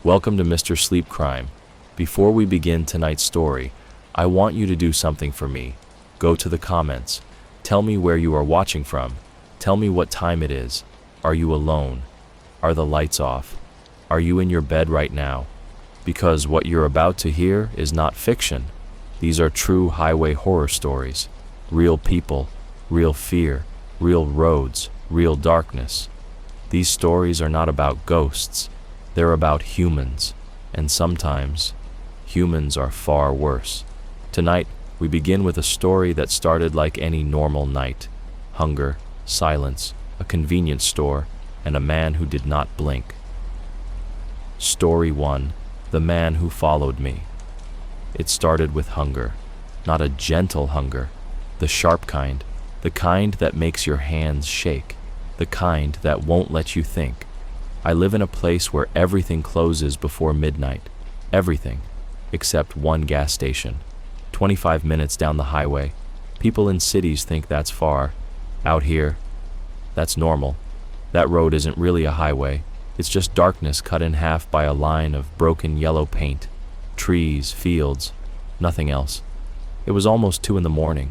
Welcome to Mr. Sleep Crime. Before we begin tonight's story, I want you to do something for me. Go to the comments. Tell me where you are watching from. Tell me what time it is. Are you alone? Are the lights off? Are you in your bed right now? Because what you're about to hear is not fiction. These are true highway horror stories. Real people, real fear, real roads, real darkness. These stories are not about ghosts. They're about humans. And sometimes, humans are far worse. Tonight, we begin with a story that started like any normal night. Hunger, silence, a convenience store, and a man who did not blink. Story 1. The Man Who Followed Me. It started with hunger. Not a gentle hunger. The sharp kind. The kind that makes your hands shake. The kind that won't let you think. I live in a place where everything closes before midnight. Everything. Except one gas station. 25 minutes down the highway. People in cities think that's far. Out here, that's normal. That road isn't really a highway. It's just darkness cut in half by a line of broken yellow paint. Trees, fields, nothing else. It was almost 2 a.m.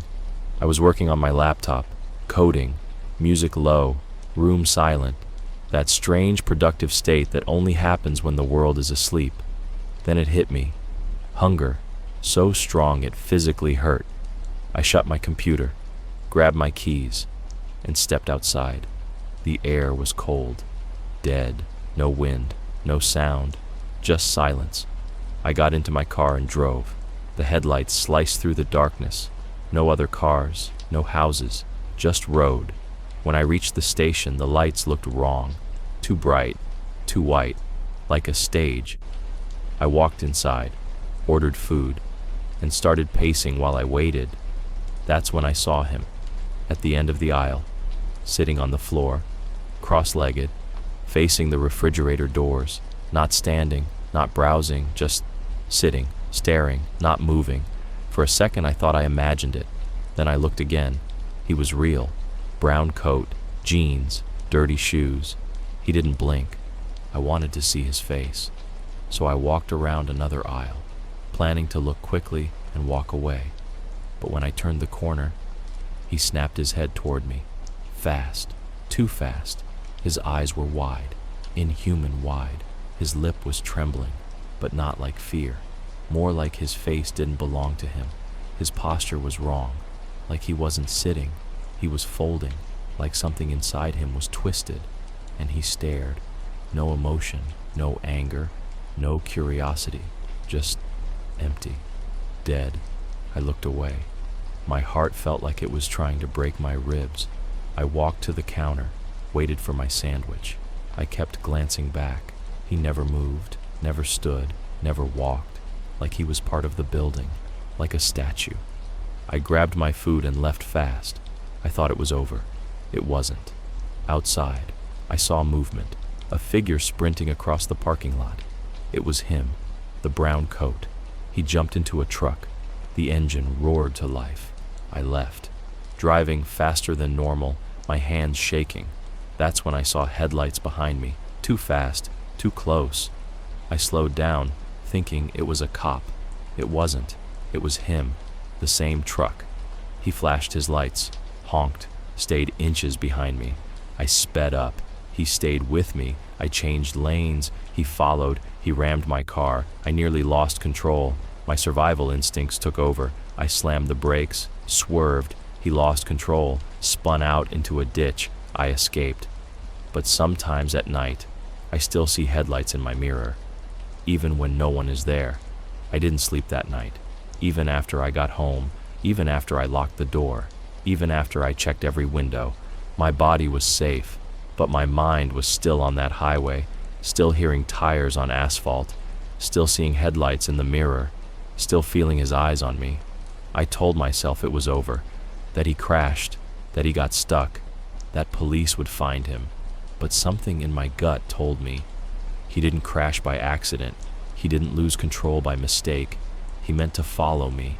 I was working on my laptop, coding, music low, room silent. That strange productive state that only happens when the world is asleep. Then it hit me. Hunger, so strong it physically hurt. I shut my computer, grabbed my keys, and stepped outside. The air was cold, dead, no wind, no sound, just silence. I got into my car and drove. The headlights sliced through the darkness. No other cars, no houses, just road. When I reached the station, the lights looked wrong. Too bright, too white, like a stage. I walked inside, ordered food, and started pacing while I waited. That's when I saw him, at the end of the aisle, sitting on the floor, cross-legged, facing the refrigerator doors, not standing, not browsing, just sitting, staring, not moving. For a second I thought I imagined it. Then I looked again. He was real. Brown coat, jeans, dirty shoes. He didn't blink. I wanted to see his face. So I walked around another aisle, planning to look quickly and walk away. But when I turned the corner, he snapped his head toward me. Fast, too fast. His eyes were wide, inhuman wide. His lip was trembling, but not like fear. More like his face didn't belong to him. His posture was wrong, like he wasn't sitting. He was folding, like something inside him was twisted. And he stared. No emotion, no anger, no curiosity. Just empty, dead. I looked away. My heart felt like it was trying to break my ribs. I walked to the counter, waited for my sandwich. I kept glancing back. He never moved, never stood, never walked, like he was part of the building, like a statue. I grabbed my food and left fast. I thought it was over. It wasn't. Outside, I saw movement, a figure sprinting across the parking lot. It was him, the brown coat. He jumped into a truck. The engine roared to life. I left, driving faster than normal, my hands shaking. That's when I saw headlights behind me, too fast, too close. I slowed down, thinking it was a cop. It wasn't. It was him, the same truck. He flashed his lights, honked, stayed inches behind me. I sped up. He stayed with me. I changed lanes. He followed. He rammed my car. I nearly lost control. My survival instincts took over. I slammed the brakes, swerved. He lost control, spun out into a ditch. I escaped. But sometimes at night, I still see headlights in my mirror, even when no one is there. I didn't sleep that night, even after I got home, even after I locked the door, even after I checked every window. My body was safe, but my mind was still on that highway, still hearing tires on asphalt, still seeing headlights in the mirror, still feeling his eyes on me. I told myself it was over, that he crashed, that he got stuck, that police would find him. But something in my gut told me he didn't crash by accident. He didn't lose control by mistake. He meant to follow me.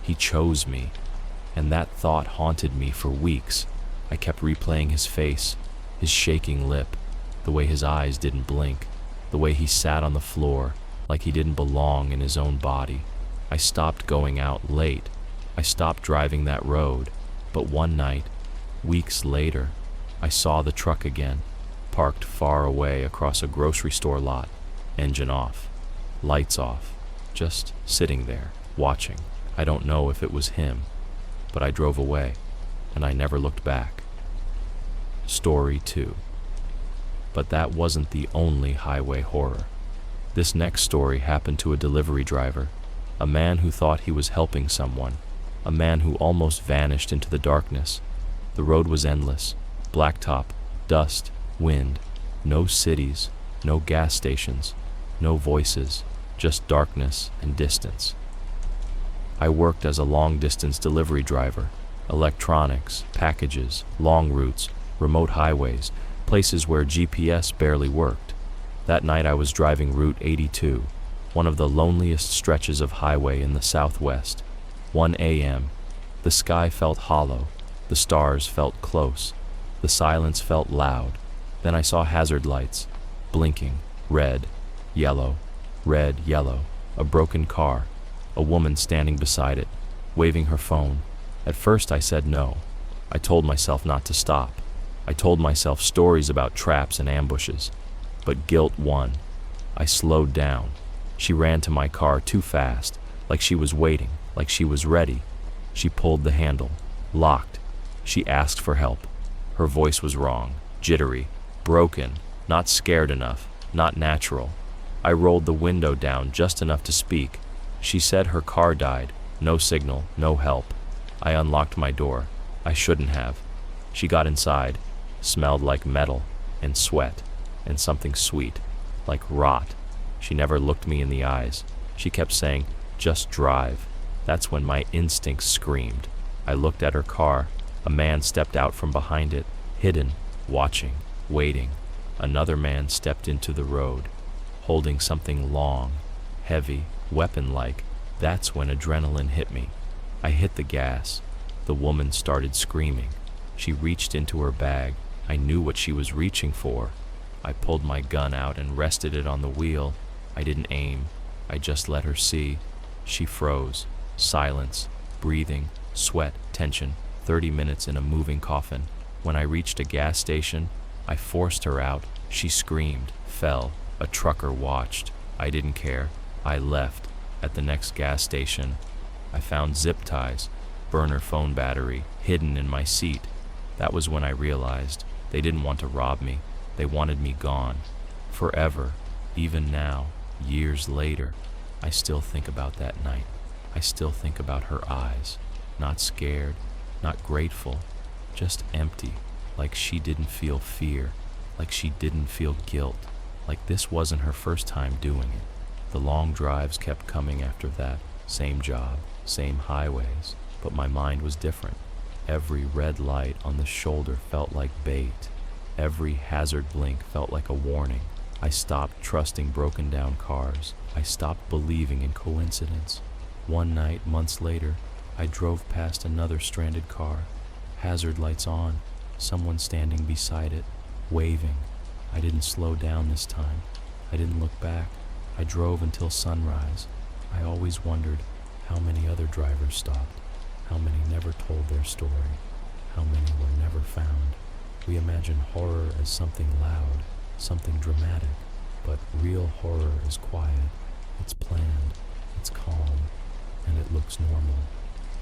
He chose me. And that thought haunted me for weeks. I kept replaying his face, his shaking lip, the way his eyes didn't blink. the way he sat on the floor like he didn't belong in his own body. I stopped going out late. I stopped driving that road. But one night, weeks later, I saw the truck again, parked far away across a grocery store lot, engine off, lights off, just sitting there, watching. I don't know if it was him, but I drove away, and I never looked back. Story 2. But that wasn't the only highway horror. This next story happened to a delivery driver, a man who thought he was helping someone, a man who almost vanished into the darkness. The road was endless, blacktop, dust, wind, no cities, no gas stations, no voices, just darkness and distance. I worked as a long-distance delivery driver, electronics, packages, long routes, remote highways, places where GPS barely worked. That night I was driving Route 82, one of the loneliest stretches of highway in the Southwest. 1 a.m. The sky felt hollow, the stars felt close, the silence felt loud. Then I saw hazard lights, blinking, red, yellow, a broken car, a woman standing beside it, waving her phone. At first I said no. I told myself not to stop. I told myself stories about traps and ambushes. But guilt won. I slowed down. She ran to my car too fast, like she was waiting, like she was ready. She pulled the handle, locked. She asked for help. Her voice was wrong, jittery, broken, not scared enough, not natural. I rolled the window down just enough to speak. She said her car died, no signal, no help. I unlocked my door. I shouldn't have. She got inside, smelled like metal and sweat and something sweet, like rot. She never looked me in the eyes. She kept saying, "Just drive." That's when my instincts screamed. I looked at her car. A man stepped out from behind it, hidden, watching, waiting. Another man stepped into the road, holding something long, heavy, weapon-like. That's when adrenaline hit me. I hit the gas. The woman started screaming. She reached into her bag. I knew what she was reaching for. I pulled my gun out and rested it on the wheel. I didn't aim. I just let her see. She froze. Silence, breathing, sweat, tension. 30 minutes in a moving coffin. When I reached a gas station, I forced her out. She screamed, fell. A trucker watched. I didn't care. I left. At the next gas station, I found zip ties, burner phone battery, hidden in my seat. That was when I realized they didn't want to rob me. They wanted me gone. Forever. Even now, years later, I still think about that night. I still think about her eyes. Not scared, not grateful, just empty, like she didn't feel fear, like she didn't feel guilt, like this wasn't her first time doing it. The long drives kept coming after that, same job, same highways, but my mind was different. Every red light on the shoulder felt like bait. Every hazard blink felt like a warning. I stopped trusting broken down cars. I stopped believing in coincidence. One night, months later, I drove past another stranded car. Hazard lights on, someone standing beside it, waving. I didn't slow down this time. I didn't look back. I drove until sunrise. I always wondered how many other drivers stopped, how many never told their story, how many were never found. We imagine horror as something loud, something dramatic, but real horror is quiet. It's planned, it's calm, and it looks normal.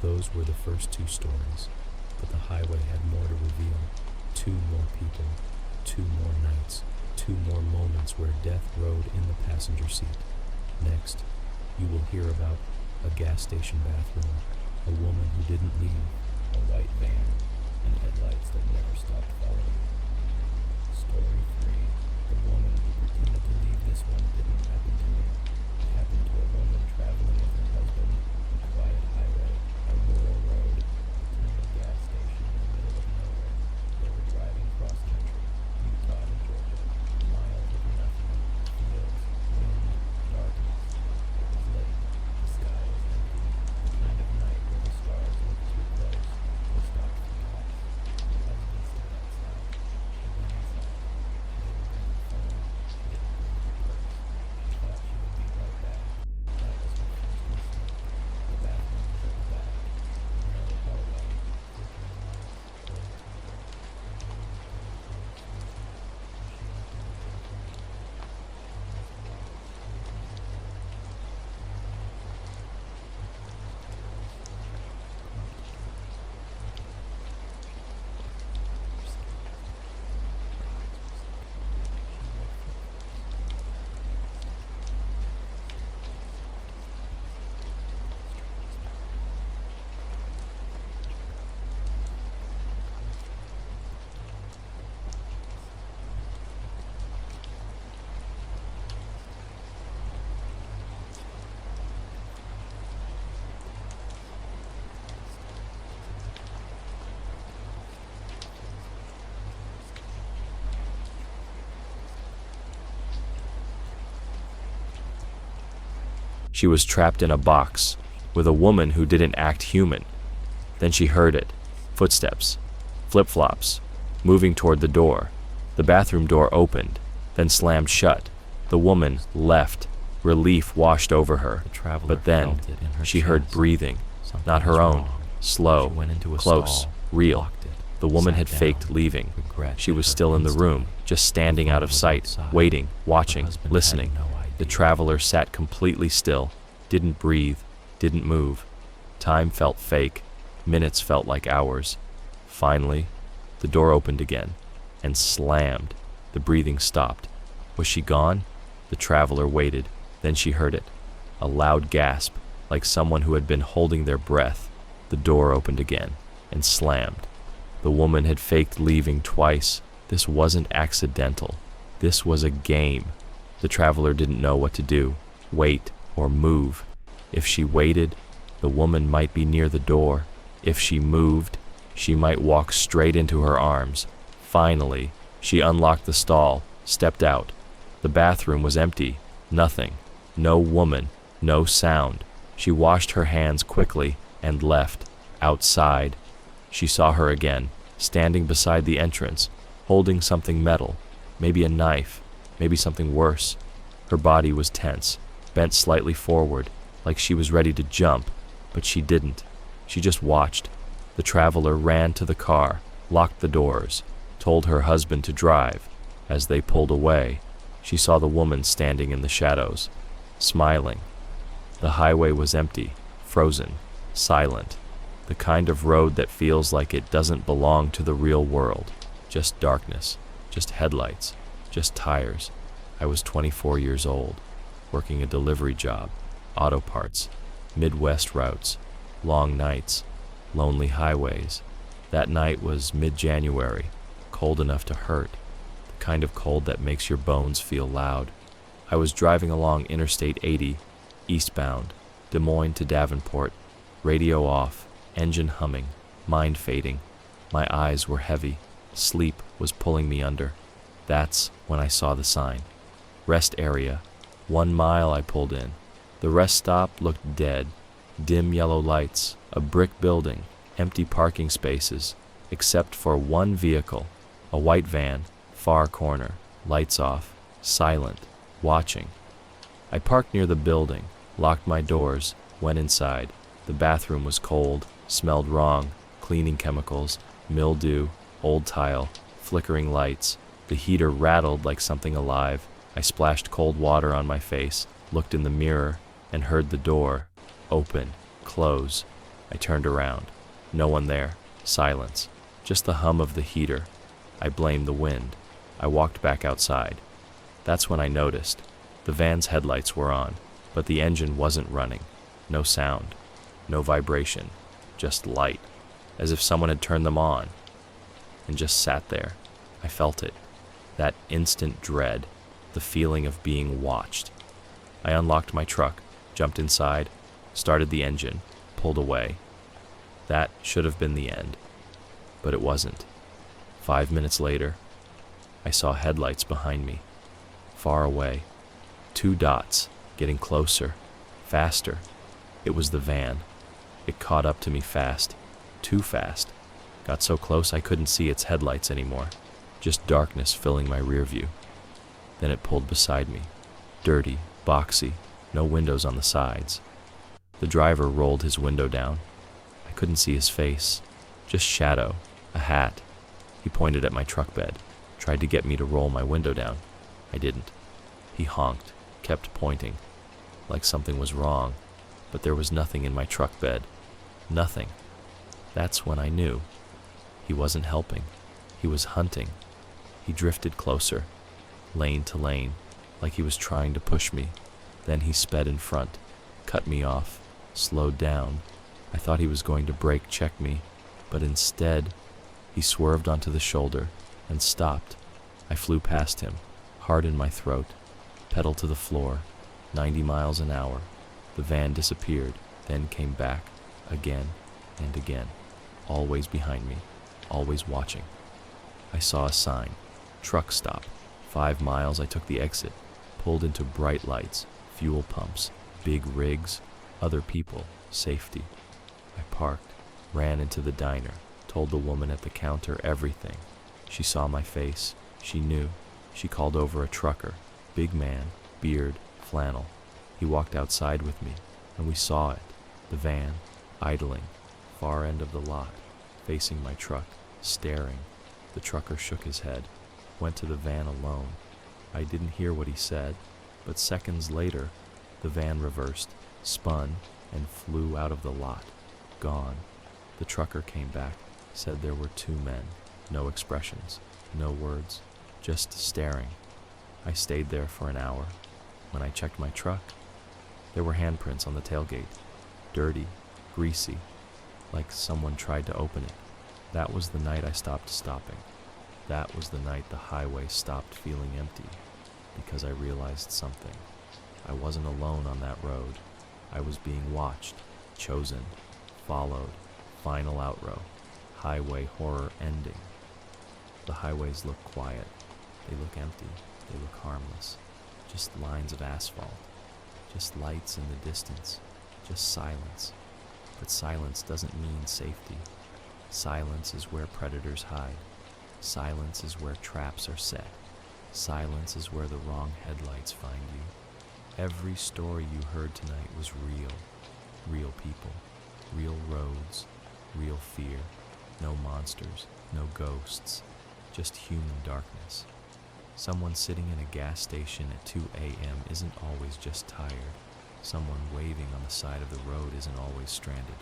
Those were the first 2 stories, but the highway had more to reveal. 2 more people, 2 more nights, 2 more moments where death rode in the passenger seat. Next, you will hear about a gas station bathroom, a woman who didn't leave, a white van, and headlights that never stopped following. Story 3, the woman who pretended to leave. This one didn't happen to me. It happened to a woman traveling with her husband, a quiet highway, a rural road, a tiny gas station in the middle of nowhere. They were driving cross-country, Utah to Georgia, miles of nothing, fields, wind, darkness. It was late, the sky was empty, the kind of night where the stars look too close. They stopped for gas. The husband stayed outside. She went inside. She didn't bring her phone. She didn't bring her purse. She was trapped in a box with a woman who didn't act human. Then she heard it. Footsteps. Flip-flops. Moving toward the door. The bathroom door opened, then slammed shut. The woman left. Relief washed over her. But then she heard breathing. Not her own. Slow. Close. Real. The woman had faked leaving. She was still in the room, just standing out of sight, waiting, watching, listening. The traveler sat completely still, didn't breathe, didn't move. Time felt fake. Minutes felt like hours. Finally, the door opened again and slammed. The breathing stopped. Was she gone? The traveler waited. Then she heard it. A loud gasp, like someone who had been holding their breath. The door opened again and slammed. The woman had faked leaving twice. This wasn't accidental. This was a game. The traveler didn't know what to do, wait or move. If she waited, the woman might be near the door. If she moved, she might walk straight into her arms. Finally, she unlocked the stall, stepped out. The bathroom was empty. Nothing. No woman. No sound. She washed her hands quickly and left. Outside. She saw her again, standing beside the entrance, holding something metal, maybe a knife, maybe something worse. Her body was tense, bent slightly forward, like she was ready to jump, but she didn't. She just watched. The traveler ran to the car, locked the doors, told her husband to drive. As they pulled away, she saw the woman standing in the shadows, smiling. The highway was empty, frozen, silent. The kind of road that feels like it doesn't belong to the real world. Just darkness, just headlights, just tires. I was 24 years old, working a delivery job, auto parts, Midwest routes, long nights, lonely highways. That night was mid-January, cold enough to hurt, the kind of cold that makes your bones feel loud. I was driving along Interstate 80, eastbound, Des Moines to Davenport, radio off, engine humming, mind fading. My eyes were heavy. Sleep was pulling me under. That's when I saw the sign. Rest area. 1 mile I pulled in. The rest stop looked dead. Dim yellow lights, a brick building, empty parking spaces, except for one vehicle, a white van, far corner, lights off, silent, watching. I parked near the building, locked my doors, went inside. The bathroom was cold, smelled wrong, cleaning chemicals, mildew, old tile, flickering lights. The heater rattled like something alive. I splashed cold water on my face, looked in the mirror, and heard the door open, close. I turned around. No one there. Silence. Just the hum of the heater. I blamed the wind. I walked back outside. That's when I noticed. The van's headlights were on, but the engine wasn't running. No sound. No vibration. Just light, as if someone had turned them on, and just sat there. I felt it, that instant dread, the feeling of being watched. I unlocked my truck, jumped inside, started the engine, pulled away. That should have been the end, but it wasn't. 5 minutes later, I saw headlights behind me, far away. 2 dots, getting closer, faster. It was the van. It caught up to me fast, too fast. Got so close I couldn't see its headlights anymore, just darkness filling my rear view. Then it pulled beside me, dirty, boxy, no windows on the sides. The driver rolled his window down. I couldn't see his face, just shadow, a hat. He pointed at my truck bed, tried to get me to roll my window down. I didn't. He honked, kept pointing, like something was wrong, but there was nothing in my truck bed. Nothing. That's when I knew. He wasn't helping. He was hunting. He drifted closer, lane to lane, like he was trying to push me. Then he sped in front, cut me off, slowed down. I thought he was going to brake check me, but instead, he swerved onto the shoulder and stopped. I flew past him, heart in my throat, pedal to the floor, 90 miles an hour. The van disappeared, then came back, again and again, always behind me, always watching. I saw a sign, truck stop. 5 miles I took the exit, pulled into bright lights, fuel pumps, Big rigs, other people, safety. I parked, ran into the diner, told the woman at the counter everything. She saw my face. She knew. She called over a trucker, big man, beard, flannel. He walked outside with me, and we saw it, the van, idling, far end of the lot, facing my truck, staring. The trucker shook his head, went to the van alone. I didn't hear what he said, but seconds later, the van reversed, spun, and flew out of the lot, gone. The trucker came back, said there were 2 men, no expressions, no words, just staring. I stayed there for an hour. When I checked my truck, there were handprints on the tailgate, dirty, greasy, like someone tried to open it. That was the night I stopped stopping. That was the night the highway stopped feeling empty, because I realized something. I wasn't alone on that road. I was being watched, chosen, followed, final outrow, highway horror ending. The highways look quiet. They look empty. They look harmless. Just lines of asphalt. Just lights in the distance. Just silence. But silence doesn't mean safety. Silence is where predators hide. Silence is where traps are set. Silence is where the wrong headlights find you. Every story you heard tonight was real. Real people. Real roads. Real fear. No monsters. No ghosts. Just human darkness. Someone sitting in a gas station at 2 a.m. isn't always just tired. Someone waving on the side of the road isn't always stranded.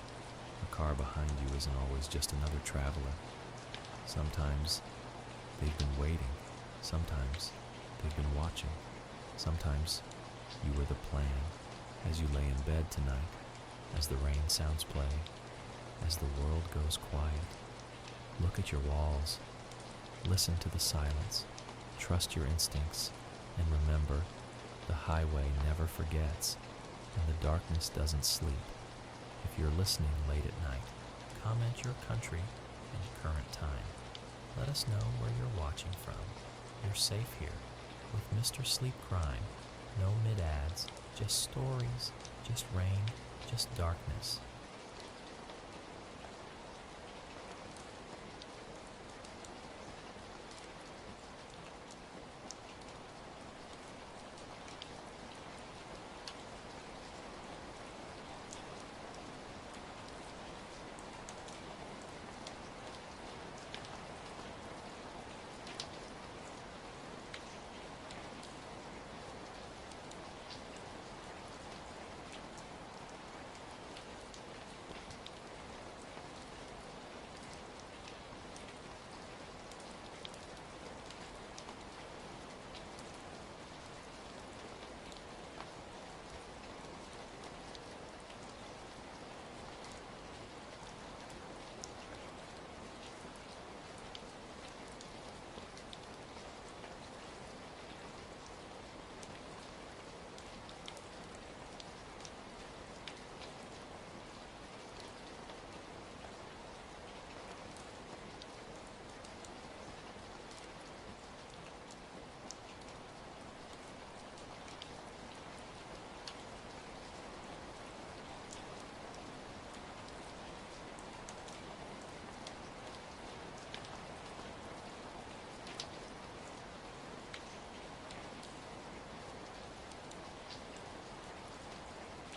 A car behind you isn't always just another traveler. Sometimes they've been waiting. Sometimes they've been watching. Sometimes you were the plan as you lay in bed tonight, as the rain sounds play, as the world goes quiet. Look at your walls. Listen to the silence. Trust your instincts, and remember, the highway never forgets, and the darkness doesn't sleep. If you're listening late at night, comment your country and current time. Let us know where you're watching from. You're safe here with Mr. Sleep Crime. No mid-ads, just stories, just rain, just darkness.